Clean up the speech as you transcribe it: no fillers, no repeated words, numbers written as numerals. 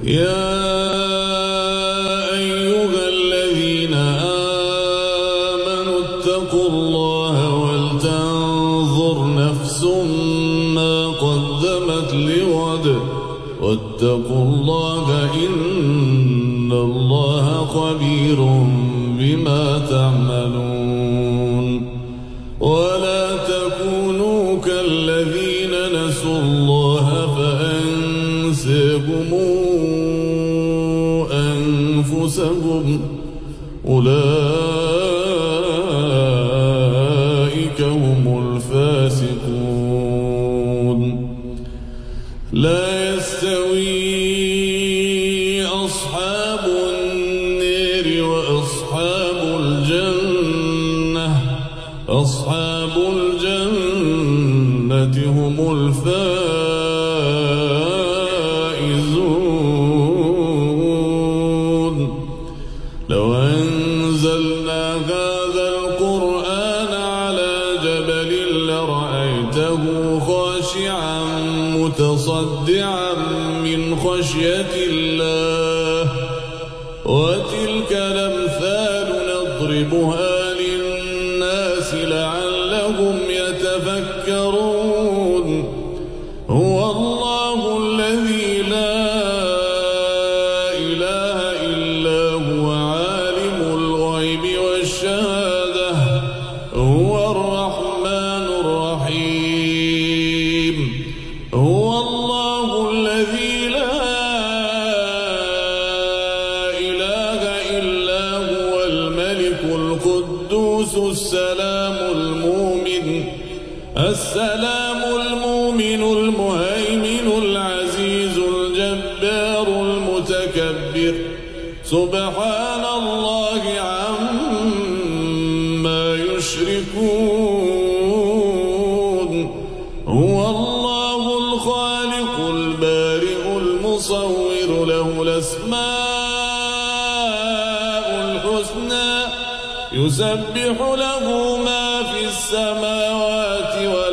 يا أيها الذين آمنوا اتقوا الله ولتنظر نفس ما قدمت لغد واتقوا الله إن الله خبير بما تعملون ولا تكونوا كالذين نسوا الله فأنساهم أنفسهم أولئك هم الفاسقون لا يستوي أصحاب النار وأصحاب الجنة أصحاب الجنة هم الفائزون لو أنزلنا هذا القرآن على جبل لرأيته خاشعا متصدعا من خشية الله وتلك الأمثال نضربها للناس لعلهم يتفكرون هو الله الذي لا إله إلا هو عالم الغيب والشهادة هو الرحمن الرحيم هو الله الذي لا إله إلا هو الملك القدوس السلام المؤمن المهيمن العزيز الجبار المتكبر سبحان الله عما يشركون هو الله الخالق البارئ المصور له الأسماء الحسنى يسبح له ما في السماوات والأرض